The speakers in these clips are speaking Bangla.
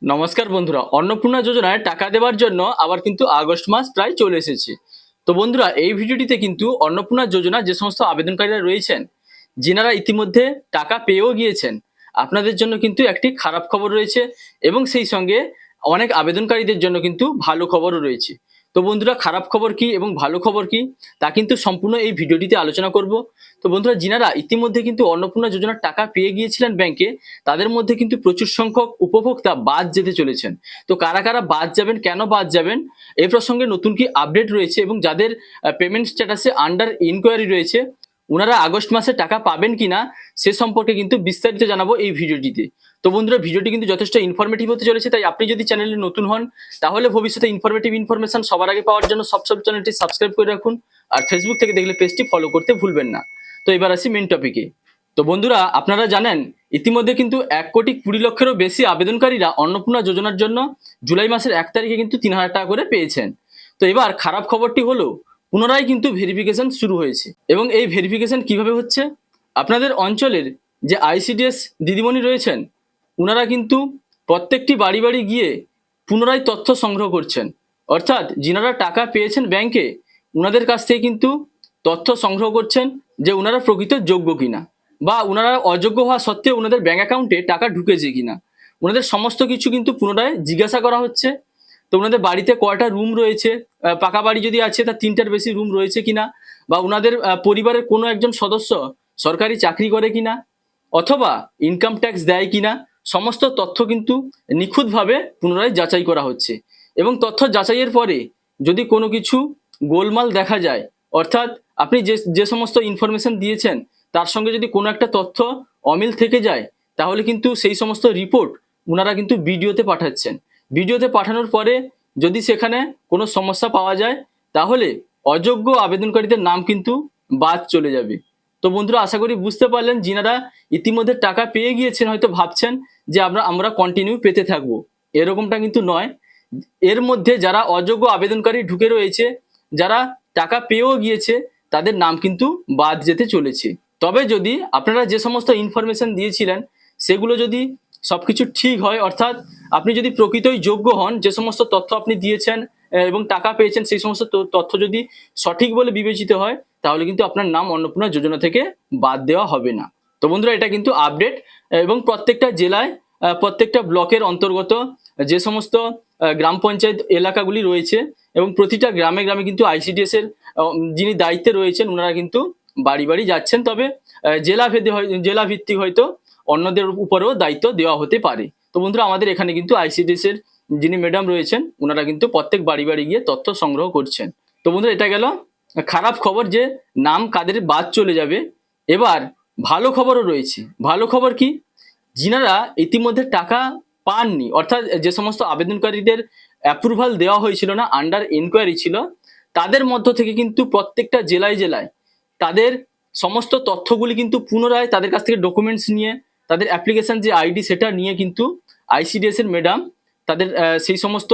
নমস্কার বন্ধুরা, অন্নপূর্ণা যোজনায় টাকা দেওয়ার জন্য আবার কিন্তু আগস্ট মাস প্রায় চলে এসেছে। তো বন্ধুরা, এই ভিডিওটিতে কিন্তু অন্নপূর্ণা যোজনা যে সমস্ত আবেদনকারীরা রয়েছেন, যিনারা ইতিমধ্যে টাকা পেয়েও গিয়েছেন, আপনাদের জন্য কিন্তু একটি খারাপ খবর রয়েছে এবং সেই সঙ্গে অনেক আবেদনকারীদের জন্য কিন্তু ভালো খবরও রয়েছে। তো বন্ধুরা, খারাপ খবর কি এবং ভালো খবর কি তা কিন্তু সম্পূর্ণ এই ভিডিওটিতে আলোচনা করব। তো বন্ধুরা, যিনারা ইতিমধ্যে কিন্তু অন্নপূর্ণা যোজনার টাকা পেয়ে গিয়েছিলেন ব্যাংকে, তাদের মধ্যে কিন্তু প্রচুর সংখ্যক উপভোক্তা বাদ যেতে চলেছেন। তো কারা কারা বাদ যাবেন, কেন বাদ যাবেন, এই প্রসঙ্গে নতুন কি আপডেট রয়েছে এবং যাদের পেমেন্ট স্ট্যাটাসে আন্ডার ইনকোয়ারি রয়েছে, ওনারা আগস্ট মাসে টাকা পাবেন কিনা সে সম্পর্কে কিন্তু বিস্তারিত জানাবো এই ভিডিওটিতে। তো বন্ধুরা, ভিডিওটি কিন্তু যথেষ্ট ইনফরমেটিভ হতে চলেছে, তাই আপনি যদি চ্যানেলে নতুন হন তাহলে ভবিষ্যতে ইনফরমেটিভ ইনফরমেশন সবার আগে পাওয়ার জন্য সব চ্যানেলটি সাবস্ক্রাইব করে রাখুন। আর ফেসবুক থেকে দেখলে পেজটি ফলো করতে ভুলবেন না। তো এবার আসি মেন টপিকে। তো বন্ধুরা, আপনারা জানেন ইতিমধ্যে কিন্তু 1,20,00,000-এরও বেশি আবেদনকারীরা অন্নপূর্ণা যোজনার জন্য জুলাই মাসের 1 তারিখে কিন্তু 3,000 টাকা করে পেয়েছেন। তো এবার খারাপ খবরটি হলো, পুনরায় কিন্তু ভেরিফিকেশন শুরু হয়েছে এবং এই ভেরিফিকেশন কিভাবে হচ্ছে, আপনাদের অঞ্চলের যে আইসিডিএস দিদিমণি রয়েছেন, ওনারা কিন্তু প্রত্যেকটি বাড়ি বাড়ি গিয়ে পুনরায় তথ্য সংগ্রহ করছেন। অর্থাৎ যিনারা টাকা পেয়েছেন ব্যাংকে, ওনাদের কাছ থেকে কিন্তু তথ্য সংগ্রহ করছেন যে ওনারা প্রকৃত যোগ্য কিনা, বা ওনারা অযোগ্য হওয়া সত্ত্বেও ওনাদের ব্যাংক অ্যাকাউন্টে টাকা ঢুকেছে কিনা, ওনাদের সমস্ত কিছু কিন্তু পুনরায় জিজ্ঞাসা করা হচ্ছে। তো ওনাদের বাড়িতে কয়টা রুম রয়েছে, পাকা বাড়ি যদি আছে তার 3টার বেশি রুম রয়েছে কিনা, বা ওনাদের পরিবারের কোনো একজন সদস্য সরকারি চাকরি করে কিনা, অথবা ইনকাম ট্যাক্স দেয় কিনা, সমস্ত তথ্য কিন্তু নিখুঁতভাবে পুনরায় যাচাই করা হচ্ছে। এবং তথ্য যাচাইয়ের পরে যদি কোনো কিছু গোলমাল দেখা যায়, অর্থাৎ আপনি যে যে সমস্ত ইনফরমেশন দিয়েছেন তার সঙ্গে যদি কোনো একটা তথ্য অমিল থেকে যায়, তাহলে কিন্তু সেই সমস্ত রিপোর্ট ওনারা কিন্তু বিডিওতে পাঠাচ্ছেন। ভিডিওতে পাঠানোর পরে যদি সেখানে কোনো সমস্যা পাওয়া যায়, তাহলে অযোগ্য আবেদনকারীদের নাম কিন্তু বাদ চলে যাবে। তো বন্ধুরা, আশা করি বুঝতে পারলেন, যিনারা ইতিমধ্যে টাকা পেয়ে গিয়েছেন হয়তো ভাবছেন যে আমরা কন্টিনিউ পেতে থাকবো, এরকমটা কিন্তু নয়। এর মধ্যে যারা অযোগ্য আবেদনকারী ঢুকে রয়েছে, যারা টাকা পেয়েও গিয়েছে, তাদের নাম কিন্তু বাদ যেতে চলেছে। তবে যদি আপনারা যে সমস্ত ইনফরমেশন দিয়েছিলেন সেগুলো যদি সবকিছু ঠিক হয়, অর্থাৎ আপনি যদি প্রকৃতই যোগ্য হন, যে সমস্ত তথ্য আপনি দিয়েছেন এবং টাকা পেয়েছেন সেই সমস্ত তথ্য যদি সঠিক বলে বিবেচিত হয়, তাহলে কিন্তু আপনার নাম অন্নপূর্ণা যোজনা থেকে বাদ দেওয়া হবে না। তো বন্ধুরা, এটা কিন্তু আপডেট। এবং প্রত্যেকটা জেলায় প্রত্যেকটা ব্লকের অন্তর্গত যে সমস্ত গ্রাম পঞ্চায়েত এলাকাগুলি রয়েছে, এবং প্রতিটা গ্রামে গ্রামে কিন্তু আইসিডিএস এর যিনি দায়িত্বে রয়েছেন ওনারা কিন্তু বাড়ি বাড়ি যাচ্ছেন। তবে জেলা ভিত্তিক হয়তো অন্যদের উপরেও দায়িত্ব দেওয়া হতে পারে। তো বন্ধুরা, আমাদের এখানে কিন্তু আইসিডিএস এর যিনি ম্যাডাম রয়েছেন, ওনারা কিন্তু প্রত্যেক বাড়ি বাড়ি গিয়ে তথ্য সংগ্রহ করছেন। তো বন্ধুরা, এটা গেল খারাপ খবর যে নাম কাদের বাদ চলে যাবে। এবার ভালো খবরও রয়েছে। ভালো খবর কি, যিনারা ইতিমধ্যে টাকা পাননি, অর্থাৎ যে সমস্ত আবেদনকারীদের অ্যাপ্রুভাল দেওয়া হয়েছিল না, আন্ডার ইনকোয়ারি ছিল, তাদের মধ্য থেকে কিন্তু প্রত্যেকটা জেলায় জেলায় তাদের সমস্ত তথ্যগুলি কিন্তু পুনরায় তাদের কাছ থেকে ডকুমেন্টস নিয়ে, তাদের অ্যাপ্লিকেশন যে আইডি সেটা নিয়ে কিন্তু আইসিডিএস এর ম্যাডাম তাদের সেই সমস্ত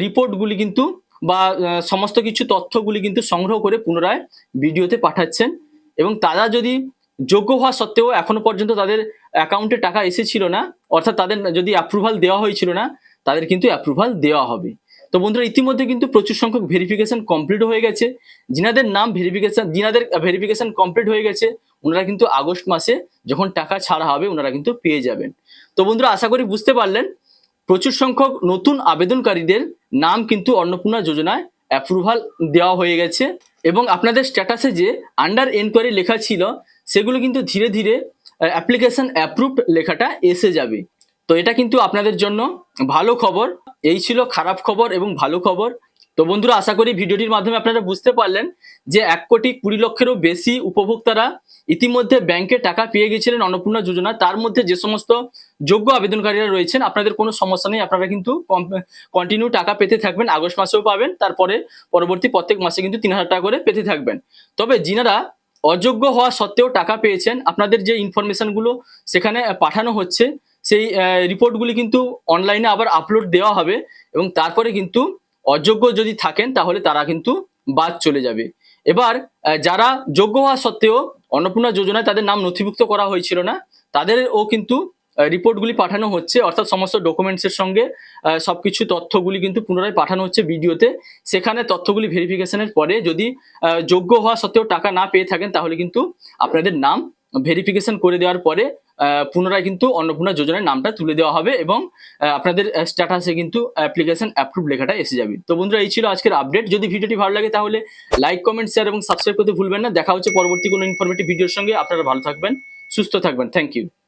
রিপোর্টগুলি কিন্তু বা সমস্ত কিছু তথ্যগুলি কিন্তু সংগ্রহ করে পুনরায় ভিডিওতে পাঠাচ্ছেন। এবং তারা যদি যোগ্য হওয়া সত্ত্বেও এখনো পর্যন্ত তাদের অ্যাকাউন্টে টাকা এসেছিল না, অর্থাৎ তাদের যদি অ্যাপ্রুভাল দেওয়া হয়েছিল না, তাদের কিন্তু অ্যাপ্রুভাল দেওয়া হবে। তো বন্ধুরা, ইতিমধ্যে কিন্তু প্রচুর সংখ্যক ভেরিফিকেশন কমপ্লিট হয়ে গেছে। যিনাদের ভেরিফিকেশন কমপ্লিট হয়ে গেছে, ওনারা কিন্তু আগস্ট মাসে যখন টাকা ছাড়া হবে ওনারা কিন্তু পেয়ে যাবেন। তো বন্ধুরা, আশা করি বুঝতে পারলেন, প্রচুর সংখ্যক নতুন আবেদনকারীদের নাম কিন্তু অন্নপূর্ণা যোজনায় অ্যাপ্রুভাল দেওয়া হয়ে গেছে। এবং আপনাদের স্ট্যাটাসে যে আন্ডার এনকোয়ারি লেখা ছিল, সেগুলো কিন্তু ধীরে ধীরে অ্যাপ্লিকেশন অ্যাপ্রুভড লেখাটা এসে যাবে। তো এটা কিন্তু আপনাদের জন্য ভালো খবর। এই ছিল খারাপ খবর এবং ভালো খবর। তো বন্ধুরা, আশা করি ভিডিওটির মাধ্যমে আপনারা বুঝতে পারলেন যে 1,20,00,000-এরও বেশি উপভোক্তারা ইতিমধ্যে ব্যাংকে টাকা পেয়ে গেছিলেন অন্নপূর্ণা যোজনা। তার মধ্যে যে সমস্ত যোগ্য আবেদনকারীরা রয়েছেন, আপনাদের কোনো সমস্যা নেই, আপনারা কিন্তু কন্টিনিউ টাকা পেতে থাকবেন। আগস্ট মাসেও পাবেন, তারপরে পরবর্তী প্রত্যেক মাসে কিন্তু 3,000 টাকা করে পেতে থাকবেন। তবে যিনারা অযোগ্য হওয়া সত্ত্বেও টাকা পেয়েছেন, আপনাদের যে ইনফরমেশনগুলো সেখানে পাঠানো হচ্ছে, সেই রিপোর্টগুলি কিন্তু অনলাইনে আবার আপলোড দেওয়া হবে। এবং তারপরে কিন্তু অযোগ্য যদি থাকেন তাহলে তারা কিন্তু বাদ চলে যাবে। এবার যারা যোগ্য হওয়া সত্ত্বেও অন্নপূর্ণা যোজনায় তাদের নাম নথিভুক্ত করা হয়েছিল না, তাদেরও কিন্তু রিপোর্টগুলি পাঠানো হচ্ছে, অর্থাৎ সমস্ত ডকুমেন্টসের সঙ্গে সবকিছু তথ্যগুলি কিন্তু পুনরায় পাঠানো হচ্ছে ভিডিওতে। সেখানে তথ্যগুলি ভেরিফিকেশনের পরে যদি যোগ্য হওয়া সত্ত্বেও টাকা না পেয়ে থাকেন, তাহলে কিন্তু আপনাদের নাম ভেরিফিকেশন করে দেওয়ার পরে পুনরায় কিন্তু অন্নপূর্ণা যোজনার নামটা তুলে দেওয়া হবে এবং আপনাদের স্ট্যাটাসে কিন্তু অ্যাপ্লিকেশন অ্যাপ্রুভ লেখাটা এসে যাবে। তো বন্ধুরা, এই ছিল আজকের আপডেট। যদি ভিডিওটি ভালো লাগে তাহলে লাইক, কমেন্ট, শেয়ার এবং সাবস্ক্রাইব করতে ভুলবেন না। দেখা হচ্ছে পরবর্তী কোনো ইনফরমেটিভ ভিডিওর সঙ্গে। আপনারা ভালো থাকবেন, সুস্থ থাকবেন। Thank you.